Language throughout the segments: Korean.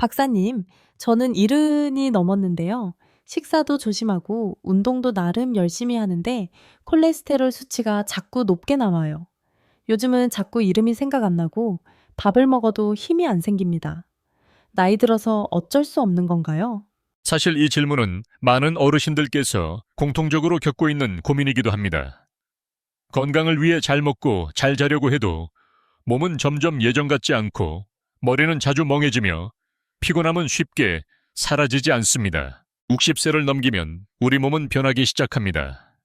박사님, 저는 70이 넘었는데요. 식사도 조심하고 운동도 나름 열심히 하는데 콜레스테롤 수치가 자꾸 높게 나와요. 요즘은 자꾸 이름이 생각 안 나고 밥을 먹어도 힘이 안 생깁니다. 나이 들어서 어쩔 수 없는 건가요? 사실 이 질문은 많은 어르신들께서 공통적으로 겪고 있는 고민이기도 합니다. 건강을 위해 잘 먹고 잘 자려고 해도 몸은 점점 예전 같지 않고 머리는 자주 멍해지며 피곤함은 쉽게 사라지지 않습니다. 60세를 넘기면 우리 몸은 변하기 시작합니다.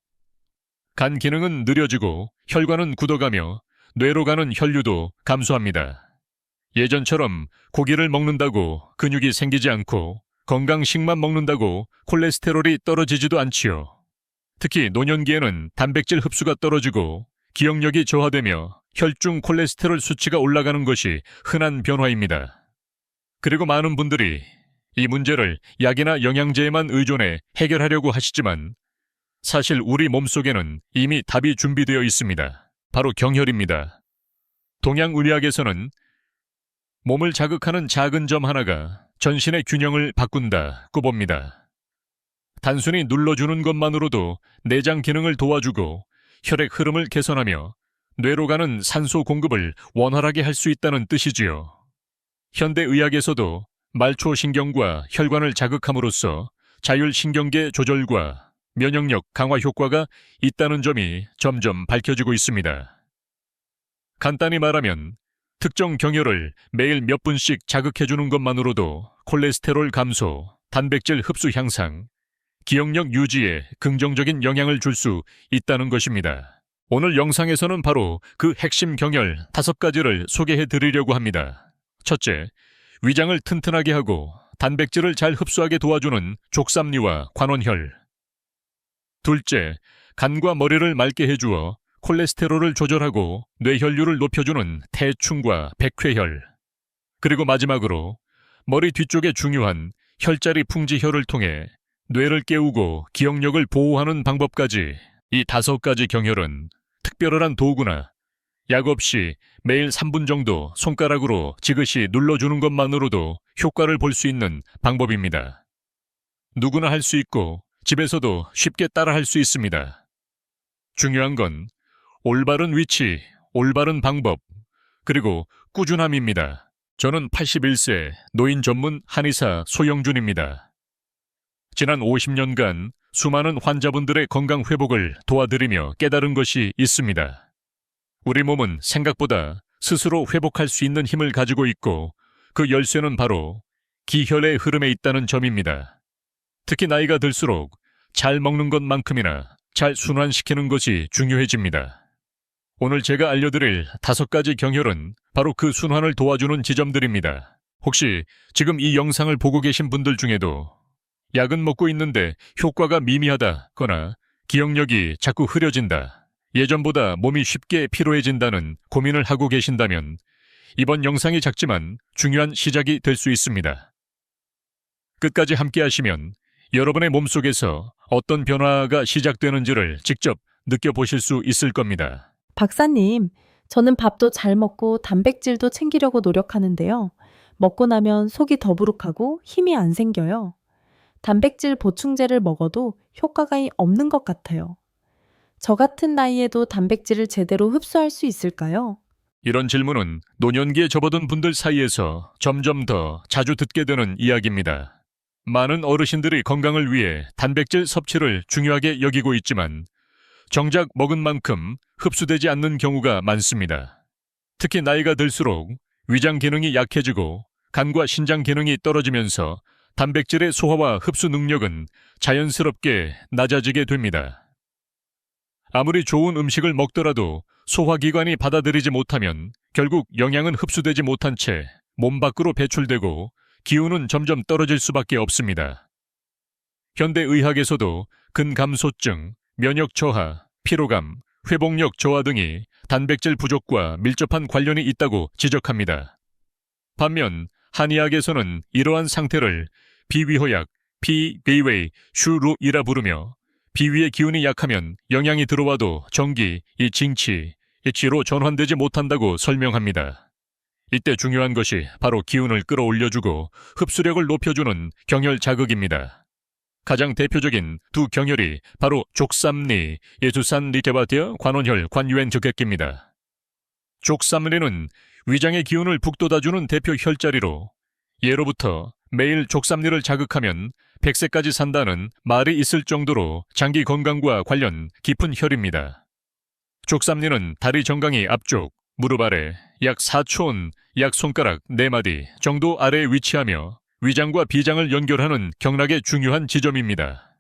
간 기능은 느려지고 혈관은 굳어가며 뇌로 가는 혈류도 감소합니다. 예전처럼 고기를 먹는다고 근육이 생기지 않고 건강식만 먹는다고 콜레스테롤이 떨어지지도 않지요. 특히 노년기에는 단백질 흡수가 떨어지고 기억력이 저하되며 혈중 콜레스테롤 수치가 올라가는 것이 흔한 변화입니다. 그리고 많은 분들이 이 문제를 약이나 영양제에만 의존해 해결하려고 하시지만 사실 우리 몸속에는 이미 답이 준비되어 있습니다. 바로 경혈입니다. 동양의학에서는 몸을 자극하는 작은 점 하나가 전신의 균형을 바꾼다고 봅니다. 단순히 눌러주는 것만으로도 내장 기능을 도와주고 혈액 흐름을 개선하며 뇌로 가는 산소 공급을 원활하게 할 수 있다는 뜻이지요. 현대의학에서도 말초신경과 혈관을 자극함으로써 자율신경계 조절과 면역력 강화 효과가 있다는 점이 점점 밝혀지고 있습니다. 간단히 말하면 특정 경혈을 매일 몇 분씩 자극해주는 것만으로도 콜레스테롤 감소, 단백질 흡수 향상, 기억력 유지에 긍정적인 영향을 줄 수 있다는 것입니다. 오늘 영상에서는 바로 그 핵심 경혈 5가지를 소개해 드리려고 합니다. 첫째, 위장을 튼튼하게 하고 단백질을 잘 흡수하게 도와주는 족삼류와 관원혈. 둘째, 간과 머리를 맑게 해주어 콜레스테롤을 조절하고 뇌혈류를 높여주는 태충과 백회혈. 그리고 마지막으로 머리 뒤쪽에 중요한 혈자리 풍지혈을 통해 뇌를 깨우고 기억력을 보호하는 방법까지 이 5가지 경혈은 특별한 도구나 약 없이 매일 3분 정도 손가락으로 지그시 눌러주는 것만으로도 효과를 볼 수 있는 방법입니다. 누구나 할 수 있고 집에서도 쉽게 따라할 수 있습니다. 중요한 건 올바른 위치, 올바른 방법, 그리고 꾸준함입니다. 저는 81세 노인 전문 한의사 소영준입니다. 지난 50년간 수많은 환자분들의 건강 회복을 도와드리며 깨달은 것이 있습니다. 우리 몸은 생각보다 스스로 회복할 수 있는 힘을 가지고 있고 그 열쇠는 바로 기혈의 흐름에 있다는 점입니다. 특히 나이가 들수록 잘 먹는 것만큼이나 잘 순환시키는 것이 중요해집니다. 오늘 제가 알려드릴 5가지 경혈은 바로 그 순환을 도와주는 지점들입니다. 혹시 지금 이 영상을 보고 계신 분들 중에도 약은 먹고 있는데 효과가 미미하다거나 기억력이 자꾸 흐려진다, 예전보다 몸이 쉽게 피로해진다는 고민을 하고 계신다면 이번 영상이 작지만 중요한 시작이 될 수 있습니다. 끝까지 함께 하시면 여러분의 몸속에서 어떤 변화가 시작되는지를 직접 느껴보실 수 있을 겁니다. 박사님, 저는 밥도 잘 먹고 단백질도 챙기려고 노력하는데요. 먹고 나면 속이 더부룩하고 힘이 안 생겨요. 단백질 보충제를 먹어도 효과가 없는 것 같아요. 저 같은 나이에도 단백질을 제대로 흡수할 수 있을까요? 이런 질문은 노년기에 접어든 분들 사이에서 점점 더 자주 듣게 되는 이야기입니다. 많은 어르신들이 건강을 위해 단백질 섭취를 중요하게 여기고 있지만 정작 먹은 만큼 흡수되지 않는 경우가 많습니다. 특히 나이가 들수록 위장 기능이 약해지고 간과 신장 기능이 떨어지면서 단백질의 소화와 흡수 능력은 자연스럽게 낮아지게 됩니다. 아무리 좋은 음식을 먹더라도 소화기관이 받아들이지 못하면 결국 영양은 흡수되지 못한 채 몸 밖으로 배출되고 기운은 점점 떨어질 수밖에 없습니다. 현대의학에서도 근감소증, 면역 저하, 피로감, 회복력 저하 등이 단백질 부족과 밀접한 관련이 있다고 지적합니다. 반면 한의학에서는 이러한 상태를 비위호약, 비베이웨이, 슈루이라 부르며 비위의 기운이 약하면 영양이 들어와도 전기, 이 징치, 이 치로 전환되지 못한다고 설명합니다. 이때 중요한 것이 바로 기운을 끌어올려주고 흡수력을 높여주는 경혈 자극입니다. 가장 대표적인 두 경혈이 바로 족삼리, 예수산 리케바티아 관원혈 관유엔 적객기입니다. 족삼리는 위장의 기운을 북돋아주는 대표 혈자리로 예로부터 매일 족삼리를 자극하면 100세까지 산다는 말이 있을 정도로 장기 건강과 관련 깊은 혈입니다. 족삼리는 다리 정강이 앞쪽, 무릎 아래 약 4촌, 약 손가락 4마디 정도 아래에 위치하며 위장과 비장을 연결하는 경락의 중요한 지점입니다.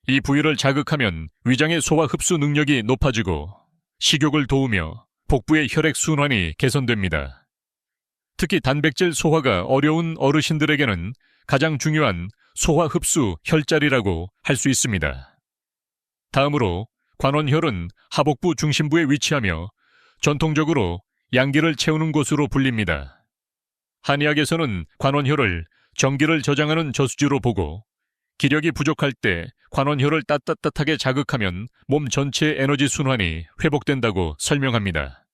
이 부위를 자극하면 위장의 소화 흡수 능력이 높아지고 식욕을 도우며 복부의 혈액 순환이 개선됩니다. 특히 단백질 소화가 어려운 어르신들에게는 가장 중요한 소화 흡수 혈자리라고 할 수 있습니다. 다음으로 관원혈은 하복부 중심부에 위치하며 전통적으로 양기를 채우는 곳으로 불립니다. 한의학에서는 관원혈을 정기를 저장하는 저수지로 보고 기력이 부족할 때 관원혈을 따뜻하게 자극하면 몸 전체의 에너지 순환이 회복된다고 설명합니다.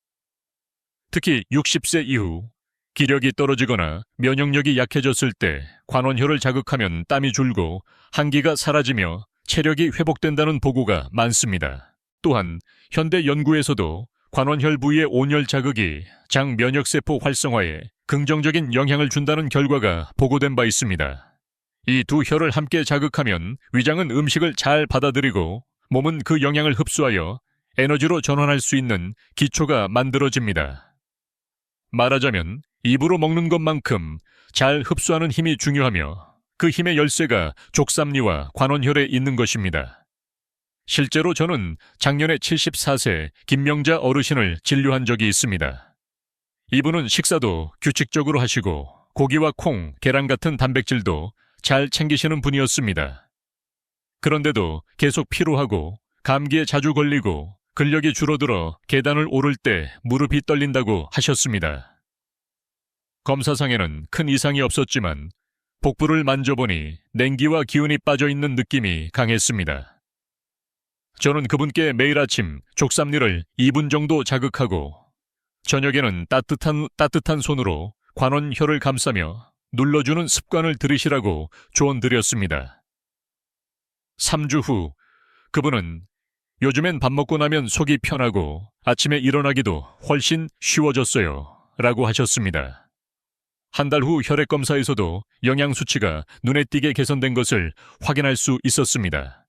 특히 60세 이후 기력이 떨어지거나 면역력이 약해졌을 때 관원혈을 자극하면 땀이 줄고 한기가 사라지며 체력이 회복된다는 보고가 많습니다. 또한 현대 연구에서도 관원혈 부위의 온열 자극이 장 면역세포 활성화에 긍정적인 영향을 준다는 결과가 보고된 바 있습니다. 이 두 혈을 함께 자극하면 위장은 음식을 잘 받아들이고 몸은 그 영양을 흡수하여 에너지로 전환할 수 있는 기초가 만들어집니다. 말하자면 입으로 먹는 것만큼 잘 흡수하는 힘이 중요하며 그 힘의 열쇠가 족삼리와 관원혈에 있는 것입니다. 실제로 저는 작년에 74세 김명자 어르신을 진료한 적이 있습니다. 이분은 식사도 규칙적으로 하시고 고기와 콩, 계란 같은 단백질도 잘 챙기시는 분이었습니다. 그런데도 계속 피로하고 감기에 자주 걸리고 근력이 줄어들어 계단을 오를 때 무릎이 떨린다고 하셨습니다. 검사상에는 큰 이상이 없었지만 복부를 만져보니 냉기와 기운이 빠져있는 느낌이 강했습니다. 저는 그분께 매일 아침 족삼리를 2분 정도 자극하고 저녁에는 따뜻한 손으로 관원혈을 감싸며 눌러주는 습관을 들이시라고 조언드렸습니다. 3주 후 그분은 요즘엔 밥 먹고 나면 속이 편하고 아침에 일어나기도 훨씬 쉬워졌어요 라고 하셨습니다. 한 달 후 혈액검사에서도 영양 수치가 눈에 띄게 개선된 것을 확인할 수 있었습니다.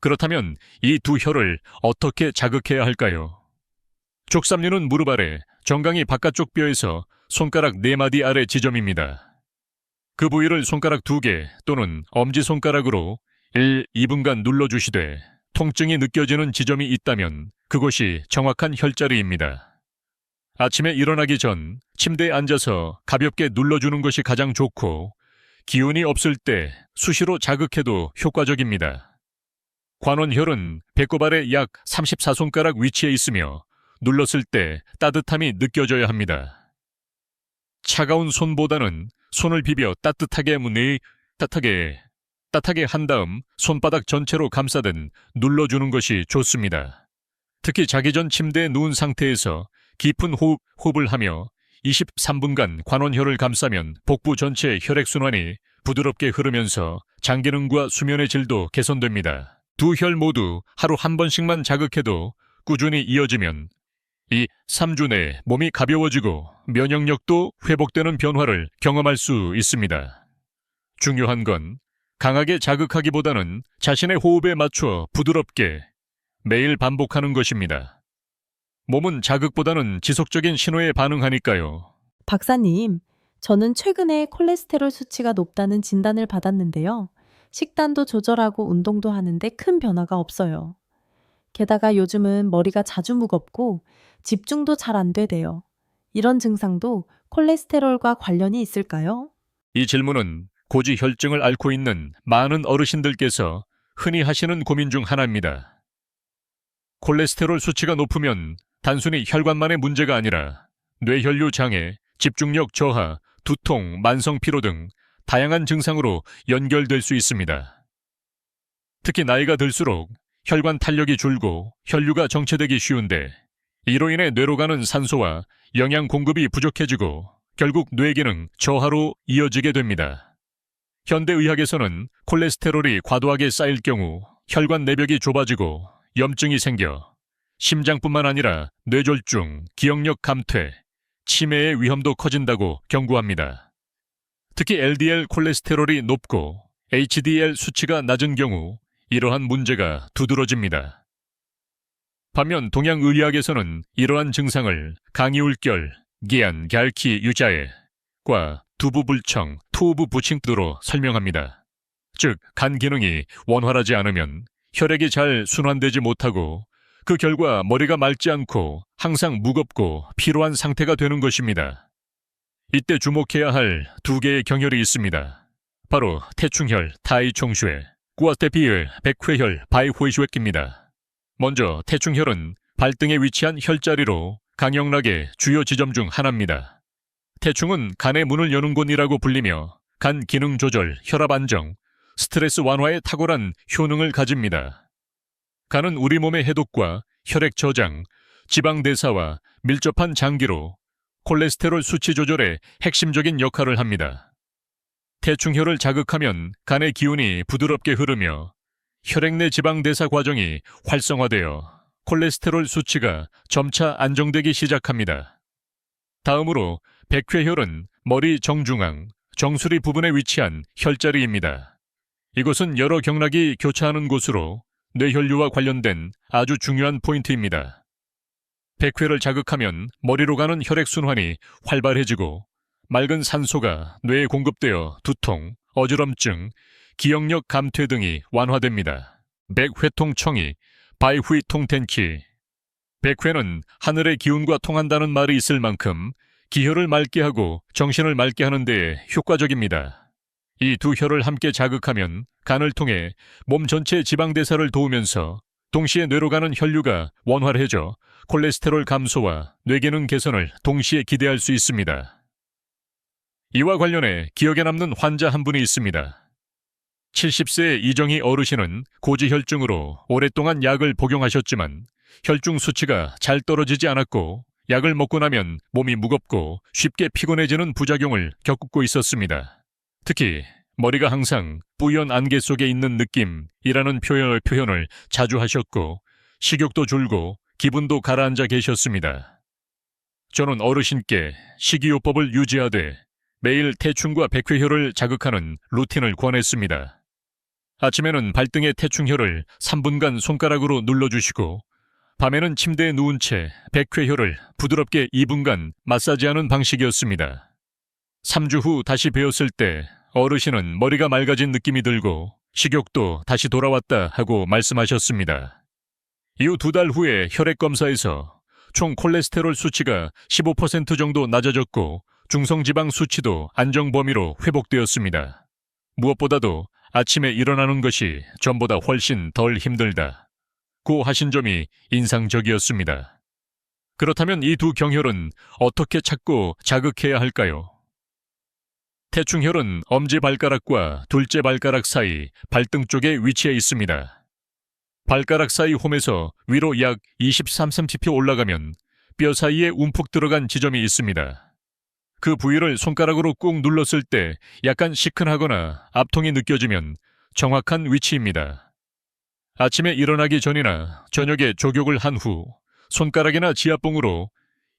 그렇다면 이 두 혈을 어떻게 자극해야 할까요? 족삼리는 무릎 아래 정강이 바깥쪽 뼈에서 손가락 4마디 아래 지점입니다. 그 부위를 손가락 2개 또는 엄지손가락으로 1-2분간 눌러주시되 통증이 느껴지는 지점이 있다면 그곳이 정확한 혈자리입니다. 아침에 일어나기 전 침대에 앉아서 가볍게 눌러주는 것이 가장 좋고 기운이 없을 때 수시로 자극해도 효과적입니다. 관원혈은 배꼽 아래 약 34손가락 위치에 있으며 눌렀을 때 따뜻함이 느껴져야 합니다. 차가운 손보다는 손을 비벼 따뜻하게 한 다음 손바닥 전체로 감싸듯 눌러주는 것이 좋습니다. 특히 자기 전 침대에 누운 상태에서 깊은 호흡을 하며 23분간 관원혈을 감싸면 복부 전체의 혈액순환이 부드럽게 흐르면서 장기능과 수면의 질도 개선됩니다. 두 혈 모두 하루 한 번씩만 자극해도 꾸준히 이어지면 이 3주 내에 몸이 가벼워지고 면역력도 회복되는 변화를 경험할 수 있습니다. 중요한 건 강하게 자극하기보다는 자신의 호흡에 맞춰 부드럽게 매일 반복하는 것입니다. 몸은 자극보다는 지속적인 신호에 반응하니까요. 박사님, 저는 최근에 콜레스테롤 수치가 높다는 진단을 받았는데요. 식단도 조절하고 운동도 하는데 큰 변화가 없어요. 게다가 요즘은 머리가 자주 무겁고 집중도 잘 안 되대요. 이런 증상도 콜레스테롤과 관련이 있을까요? 이 질문은 고지 혈증을 앓고 있는 많은 어르신들께서 흔히 하시는 고민 중 하나입니다. 콜레스테롤 수치가 높으면 단순히 혈관만의 문제가 아니라 뇌혈류 장애, 집중력 저하, 두통, 만성 피로 등 다양한 증상으로 연결될 수 있습니다. 특히 나이가 들수록 혈관 탄력이 줄고 혈류가 정체되기 쉬운데 이로 인해 뇌로 가는 산소와 영양 공급이 부족해지고 결국 뇌 기능 저하로 이어지게 됩니다. 현대의학에서는 콜레스테롤이 과도하게 쌓일 경우 혈관 내벽이 좁아지고 염증이 생겨 심장뿐만 아니라 뇌졸중, 기억력 감퇴, 치매의 위험도 커진다고 경고합니다. 특히 LDL 콜레스테롤이 높고 HDL 수치가 낮은 경우 이러한 문제가 두드러집니다. 반면 동양의학에서는 이러한 증상을 강이울결, 기안, 갸르키, 유자에과 두부불청, 토부부칭 등으로 설명합니다. 즉, 간 기능이 원활하지 않으면 혈액이 잘 순환되지 못하고 그 결과 머리가 맑지 않고 항상 무겁고 피로한 상태가 되는 것입니다. 이때 주목해야 할 두 개의 경혈이 있습니다. 바로 태충혈, 타이총슈에, 꾸아테피의 백회혈, 바이호이슈액입니다. 먼저 태충혈은 발등에 위치한 혈자리로 강영락의 주요 지점 중 하나입니다. 태충은 간의 문을 여는 곳이라고 불리며 간 기능 조절, 혈압 안정, 스트레스 완화에 탁월한 효능을 가집니다. 간은 우리 몸의 해독과 혈액 저장, 지방 대사와 밀접한 장기로 콜레스테롤 수치 조절에 핵심적인 역할을 합니다. 태충혈을 자극하면 간의 기운이 부드럽게 흐르며 혈액 내 지방 대사 과정이 활성화되어 콜레스테롤 수치가 점차 안정되기 시작합니다. 다음으로 백회혈은 머리 정중앙, 정수리 부분에 위치한 혈자리입니다. 이곳은 여러 경락이 교차하는 곳으로 뇌혈류와 관련된 아주 중요한 포인트입니다. 백회를 자극하면 머리로 가는 혈액순환이 활발해지고 맑은 산소가 뇌에 공급되어 두통, 어지럼증, 기억력 감퇴 등이 완화됩니다. 백회통청이 바이후이통텐키. 백회는 하늘의 기운과 통한다는 말이 있을 만큼 기혈을 맑게 하고 정신을 맑게 하는 데에 효과적입니다. 이 두 혈을 함께 자극하면 간을 통해 몸 전체 지방 대사를 도우면서 동시에 뇌로 가는 혈류가 원활해져 콜레스테롤 감소와 뇌기능 개선을 동시에 기대할 수 있습니다. 이와 관련해 기억에 남는 환자 한 분이 있습니다. 70세의 이정희 어르신은 고지혈증으로 오랫동안 약을 복용하셨지만 혈중 수치가 잘 떨어지지 않았고 약을 먹고 나면 몸이 무겁고 쉽게 피곤해지는 부작용을 겪고 있었습니다. 특히 머리가 항상 뿌연 안개 속에 있는 느낌이라는 표현을 자주 하셨고 식욕도 줄고 기분도 가라앉아 계셨습니다. 저는 어르신께 식이요법을 유지하되 매일 태충과 백회혈을 자극하는 루틴을 권했습니다. 아침에는 발등의 태충혈을 3분간 손가락으로 눌러주시고 밤에는 침대에 누운 채 백회혈을 부드럽게 2분간 마사지하는 방식이었습니다. 3주 후 다시 배웠을 때 어르신은 머리가 맑아진 느낌이 들고 식욕도 다시 돌아왔다 하고 말씀하셨습니다. 이후 2달 후에 혈액 검사에서 총 콜레스테롤 수치가 15% 정도 낮아졌고 중성지방 수치도 안정 범위로 회복되었습니다. 무엇보다도 아침에 일어나는 것이 전보다 훨씬 덜 힘들다 고 하신 점이 인상적이었습니다. 그렇다면 이 두 경혈은 어떻게 찾고 자극해야 할까요? 태충혈은 엄지발가락과 둘째 발가락 사이 발등 쪽에 위치해 있습니다. 발가락 사이 홈에서 위로 약 23cm 올라가면 뼈 사이에 움푹 들어간 지점이 있습니다. 그 부위를 손가락으로 꾹 눌렀을 때 약간 시큰하거나 압통이 느껴지면 정확한 위치입니다. 아침에 일어나기 전이나 저녁에 족욕을 한 후 손가락이나 지압봉으로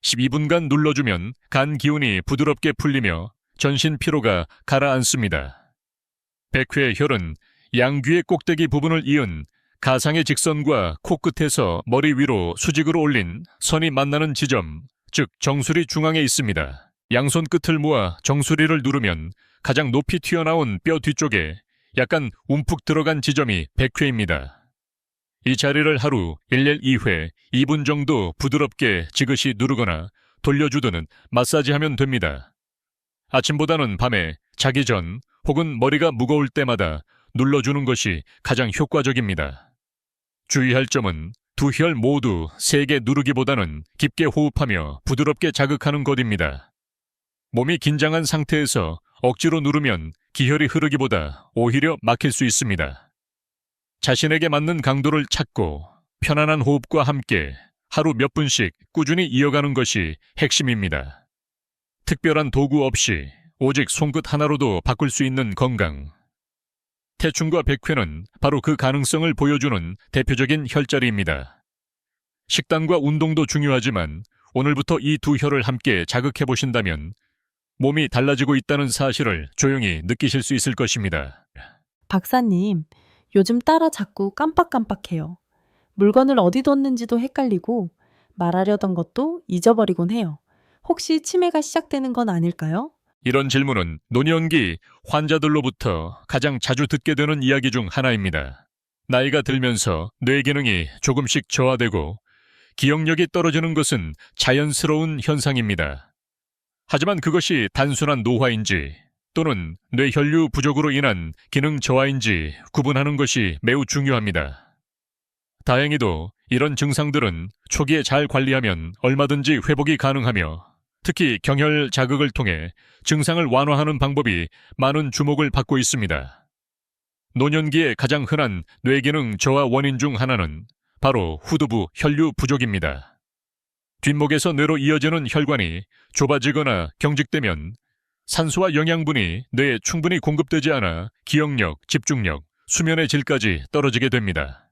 12분간 눌러주면 간 기운이 부드럽게 풀리며 전신 피로가 가라앉습니다. 백회혈은 양귀의 꼭대기 부분을 이은 가상의 직선과 코끝에서 머리 위로 수직으로 올린 선이 만나는 지점, 즉 정수리 중앙에 있습니다. 양손 끝을 모아 정수리를 누르면 가장 높이 튀어나온 뼈 뒤쪽에 약간 움푹 들어간 지점이 백회입니다. 이 자리를 하루 1일 2회 2분 정도 부드럽게 지그시 누르거나 돌려주드는 마사지하면 됩니다. 아침보다는 밤에 자기 전 혹은 머리가 무거울 때마다 눌러주는 것이 가장 효과적입니다. 주의할 점은 두 혈 모두 세게 누르기보다는 깊게 호흡하며 부드럽게 자극하는 것입니다. 몸이 긴장한 상태에서 억지로 누르면 기혈이 흐르기보다 오히려 막힐 수 있습니다. 자신에게 맞는 강도를 찾고 편안한 호흡과 함께 하루 몇 분씩 꾸준히 이어가는 것이 핵심입니다. 특별한 도구 없이 오직 손끝 하나로도 바꿀 수 있는 건강. 태충과 백회는 바로 그 가능성을 보여주는 대표적인 혈자리입니다. 식단과 운동도 중요하지만 오늘부터 이 두 혈을 함께 자극해 보신다면 몸이 달라지고 있다는 사실을 조용히 느끼실 수 있을 것입니다. 박사님, 요즘 따라 자꾸 깜빡깜빡해요. 물건을 어디 뒀는지도 헷갈리고 말하려던 것도 잊어버리곤 해요. 혹시 치매가 시작되는 건 아닐까요? 이런 질문은 노년기 환자들로부터 가장 자주 듣게 되는 이야기 중 하나입니다. 나이가 들면서 뇌 기능이 조금씩 저하되고 기억력이 떨어지는 것은 자연스러운 현상입니다. 하지만 그것이 단순한 노화인지 또는 뇌혈류 부족으로 인한 기능 저하인지 구분하는 것이 매우 중요합니다. 다행히도 이런 증상들은 초기에 잘 관리하면 얼마든지 회복이 가능하며 특히 경혈 자극을 통해 증상을 완화하는 방법이 많은 주목을 받고 있습니다. 노년기의 가장 흔한 뇌기능 저하 원인 중 하나는 바로 후두부 혈류 부족입니다. 뒷목에서 뇌로 이어지는 혈관이 좁아지거나 경직되면 산소와 영양분이 뇌에 충분히 공급되지 않아 기억력, 집중력, 수면의 질까지 떨어지게 됩니다.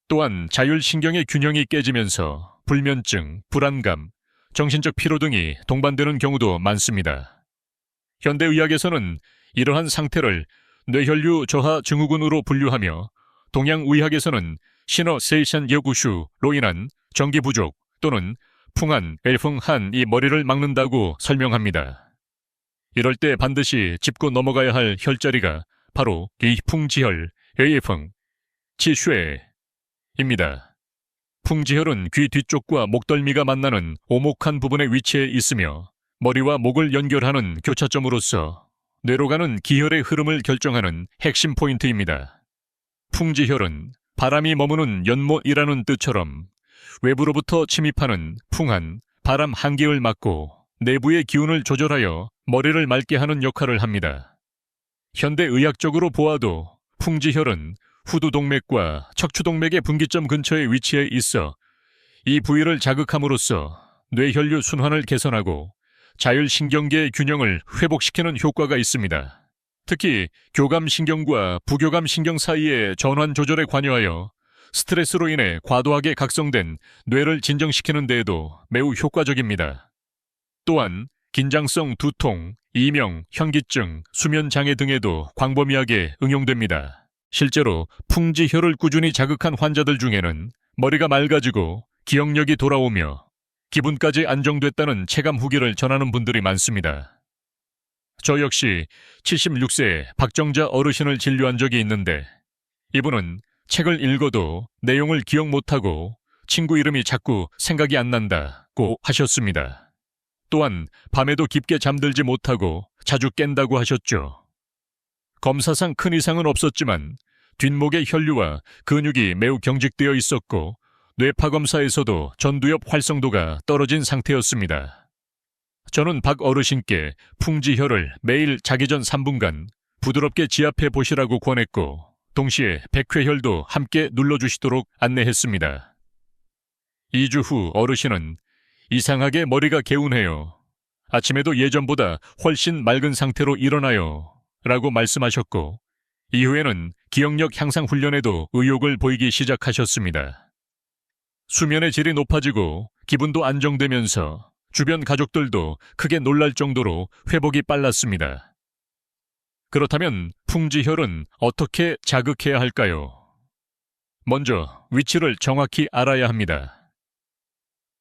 또한 자율신경의 균형이 깨지면서 불면증, 불안감, 정신적 피로 등이 동반되는 경우도 많습니다. 현대의학에서는 이러한 상태를 뇌혈류 저하 증후군으로 분류하며 동양의학에서는 시너세이션 여구슈로 인한 전기 부족 또는 풍한, 엘풍한이 머리를 막는다고 설명합니다. 이럴 때 반드시 짚고 넘어가야 할 혈자리가 바로 이 풍지혈, 에이풍, 치쉐입니다. 풍지혈은 귀 뒤쪽과 목덜미가 만나는 오목한 부분에 위치해 있으며 머리와 목을 연결하는 교차점으로서 뇌로 가는 기혈의 흐름을 결정하는 핵심 포인트입니다. 풍지혈은 바람이 머무는 연못이라는 뜻처럼 외부로부터 침입하는 풍한, 바람 한기를 막고 내부의 기운을 조절하여 머리를 맑게 하는 역할을 합니다. 현대의학적으로 보아도 풍지혈은 후두동맥과 척추동맥의 분기점 근처에 위치해 있어 이 부위를 자극함으로써 뇌혈류 순환을 개선하고 자율신경계의 균형을 회복시키는 효과가 있습니다. 특히 교감신경과 부교감신경 사이의 전환 조절에 관여하여 스트레스로 인해 과도하게 각성된 뇌를 진정시키는 데에도 매우 효과적입니다. 또한 긴장성 두통, 이명, 현기증, 수면장애 등에도 광범위하게 응용됩니다. 실제로 풍지혈을 꾸준히 자극한 환자들 중에는 머리가 맑아지고 기억력이 돌아오며 기분까지 안정됐다는 체감 후기를 전하는 분들이 많습니다. 저 역시 76세 박정자 어르신을 진료한 적이 있는데 이분은 책을 읽어도 내용을 기억 못하고 친구 이름이 자꾸 생각이 안 난다고 하셨습니다. 또한 밤에도 깊게 잠들지 못하고 자주 깬다고 하셨죠. 검사상 큰 이상은 없었지만 뒷목의 혈류와 근육이 매우 경직되어 있었고 뇌파 검사에서도 전두엽 활성도가 떨어진 상태였습니다. 저는 박 어르신께 풍지혈을 매일 자기 전 3분간 부드럽게 지압해 보시라고 권했고 동시에 백회혈도 함께 눌러주시도록 안내했습니다. 2주 후 어르신은 이상하게 머리가 개운해요. 아침에도 예전보다 훨씬 맑은 상태로 일어나요. 라고 말씀하셨고 이후에는 기억력 향상 훈련에도 의욕을 보이기 시작하셨습니다. 수면의 질이 높아지고 기분도 안정되면서 주변 가족들도 크게 놀랄 정도로 회복이 빨랐습니다. 그렇다면 풍지혈은 어떻게 자극해야 할까요? 먼저 위치를 정확히 알아야 합니다.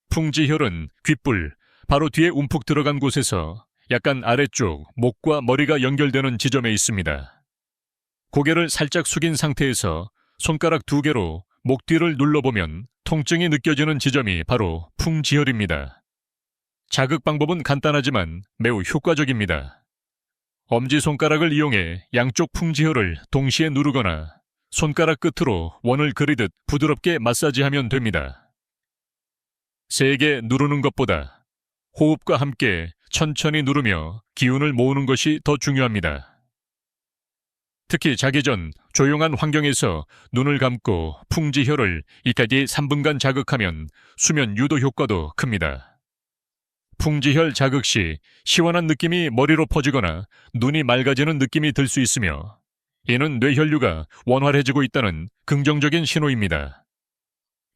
풍지혈은 귓불, 바로 뒤에 움푹 들어간 곳에서 약간 아래쪽 목과 머리가 연결되는 지점에 있습니다. 고개를 살짝 숙인 상태에서 손가락 2개로 목 뒤를 눌러보면 통증이 느껴지는 지점이 바로 풍지혈입니다. 자극 방법은 간단하지만 매우 효과적입니다. 엄지손가락을 이용해 양쪽 풍지혈을 동시에 누르거나 손가락 끝으로 원을 그리듯 부드럽게 마사지하면 됩니다. 세게 누르는 것보다 호흡과 함께 천천히 누르며 기운을 모으는 것이 더 중요합니다. 특히 자기 전 조용한 환경에서 눈을 감고 풍지혈을 2까지 3분간 자극하면 수면 유도 효과도 큽니다. 풍지혈 자극 시 시원한 느낌이 머리로 퍼지거나 눈이 맑아지는 느낌이 들 수 있으며 이는 뇌혈류가 원활해지고 있다는 긍정적인 신호입니다.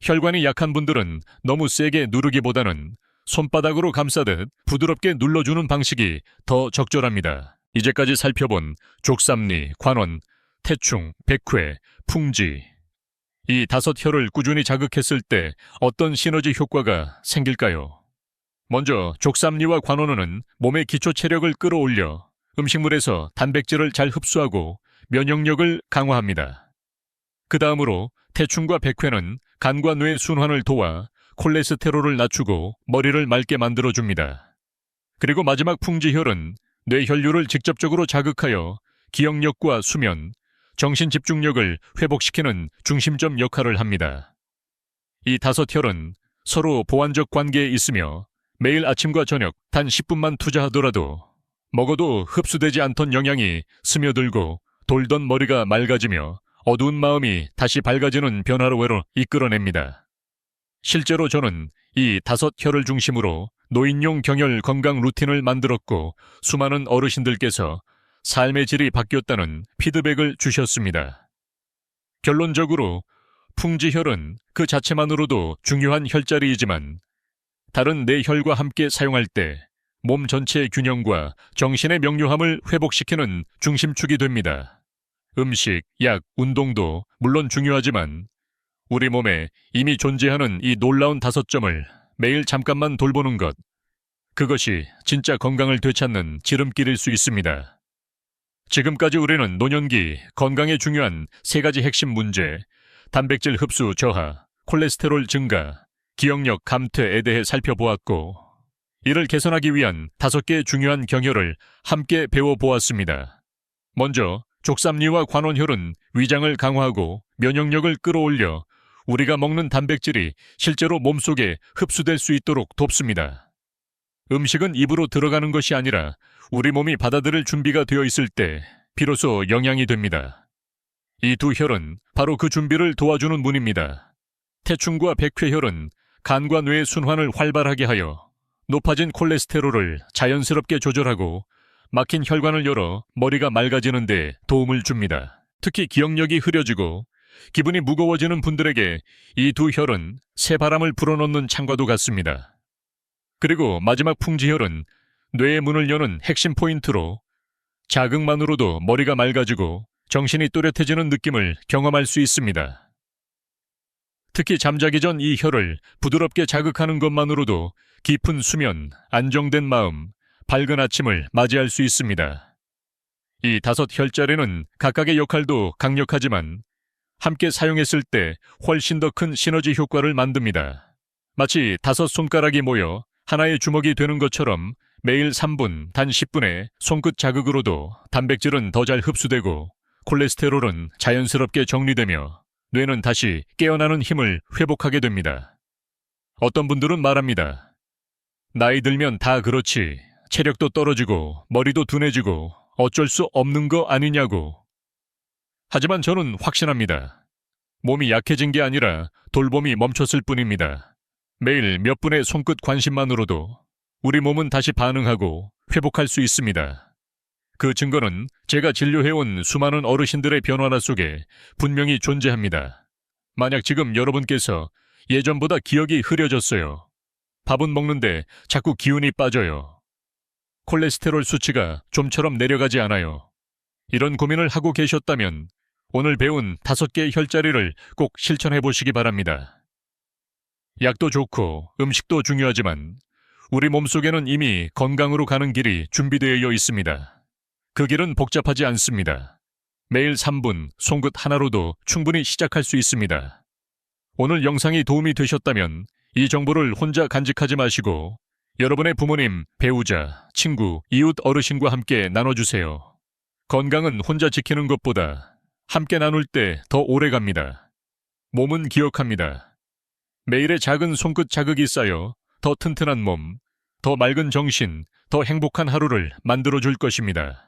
혈관이 약한 분들은 너무 세게 누르기보다는 손바닥으로 감싸듯 부드럽게 눌러주는 방식이 더 적절합니다. 이제까지 살펴본 족삼리, 관원, 태충, 백회, 풍지 이 5혈을 꾸준히 자극했을 때 어떤 시너지 효과가 생길까요? 먼저 족삼리와 관원은 몸의 기초 체력을 끌어올려 음식물에서 단백질을 잘 흡수하고 면역력을 강화합니다. 그 다음으로 태충과 백회는 간과 뇌 순환을 도와 콜레스테롤을 낮추고 머리를 맑게 만들어줍니다. 그리고 마지막 풍지혈은 뇌혈류를 직접적으로 자극하여 기억력과 수면, 정신 집중력을 회복시키는 중심점 역할을 합니다. 이 5혈은 서로 보완적 관계에 있으며 매일 아침과 저녁 단 10분만 투자하더라도 먹어도 흡수되지 않던 영양이 스며들고 돌던 머리가 맑아지며 어두운 마음이 다시 밝아지는 변화로 이끌어냅니다. 실제로 저는 이 5혈을 중심으로 노인용 경혈 건강 루틴을 만들었고 수많은 어르신들께서 삶의 질이 바뀌었다는 피드백을 주셨습니다. 결론적으로 풍지혈은 그 자체만으로도 중요한 혈자리이지만 다른 뇌혈과 함께 사용할 때 몸 전체의 균형과 정신의 명료함을 회복시키는 중심축이 됩니다. 음식, 약, 운동도 물론 중요하지만 우리 몸에 이미 존재하는 이 놀라운 5점을 매일 잠깐만 돌보는 것, 그것이 진짜 건강을 되찾는 지름길일 수 있습니다. 지금까지 우리는 노년기 건강에 중요한 3가지 핵심 문제, 단백질 흡수 저하, 콜레스테롤 증가, 기억력 감퇴에 대해 살펴보았고 이를 개선하기 위한 5개의 중요한 경혈을 함께 배워보았습니다. 먼저 족삼리와 관원혈은 위장을 강화하고 면역력을 끌어올려 우리가 먹는 단백질이 실제로 몸속에 흡수될 수 있도록 돕습니다. 음식은 입으로 들어가는 것이 아니라 우리 몸이 받아들일 준비가 되어 있을 때 비로소 영양이 됩니다. 이 2혈은 바로 그 준비를 도와주는 문입니다. 태충과 백회혈은 간과 뇌의 순환을 활발하게 하여 높아진 콜레스테롤을 자연스럽게 조절하고 막힌 혈관을 열어 머리가 맑아지는 데 도움을 줍니다. 특히 기억력이 흐려지고 기분이 무거워지는 분들에게 이 2혈은 새바람을 불어넣는 창과도 같습니다. 그리고 마지막 풍지혈은 뇌의 문을 여는 핵심 포인트로 자극만으로도 머리가 맑아지고 정신이 또렷해지는 느낌을 경험할 수 있습니다. 특히 잠자기 전 이 혈을 부드럽게 자극하는 것만으로도 깊은 수면, 안정된 마음, 밝은 아침을 맞이할 수 있습니다. 이 5혈자리는 각각의 역할도 강력하지만 함께 사용했을 때 훨씬 더 큰 시너지 효과를 만듭니다. 마치 5손가락이 모여 하나의 주먹이 되는 것처럼 매일 3분, 단 10분의 손끝 자극으로도 단백질은 더 잘 흡수되고 콜레스테롤은 자연스럽게 정리되며 뇌는 다시 깨어나는 힘을 회복하게 됩니다. 어떤 분들은 말합니다. 나이 들면 다 그렇지. 체력도 떨어지고 머리도 둔해지고 어쩔 수 없는 거 아니냐고. 하지만 저는 확신합니다. 몸이 약해진 게 아니라 돌봄이 멈췄을 뿐입니다. 매일 몇 분의 손끝 관심만으로도 우리 몸은 다시 반응하고 회복할 수 있습니다. 그 증거는 제가 진료해온 수많은 어르신들의 변화라 속에 분명히 존재합니다. 만약 지금 여러분께서 예전보다 기억이 흐려졌어요. 밥은 먹는데 자꾸 기운이 빠져요. 콜레스테롤 수치가 좀처럼 내려가지 않아요. 이런 고민을 하고 계셨다면 오늘 배운 5개의 혈자리를 꼭 실천해 보시기 바랍니다. 약도 좋고 음식도 중요하지만 우리 몸속에는 이미 건강으로 가는 길이 준비되어 있습니다. 그 길은 복잡하지 않습니다. 매일 3분 손끝 하나로도 충분히 시작할 수 있습니다. 오늘 영상이 도움이 되셨다면 이 정보를 혼자 간직하지 마시고 여러분의 부모님, 배우자, 친구, 이웃 어르신과 함께 나눠주세요. 건강은 혼자 지키는 것보다 함께 나눌 때 더 오래 갑니다. 몸은 기억합니다. 매일의 작은 손끝 자극이 쌓여 더 튼튼한 몸, 더 맑은 정신, 더 행복한 하루를 만들어줄 것입니다.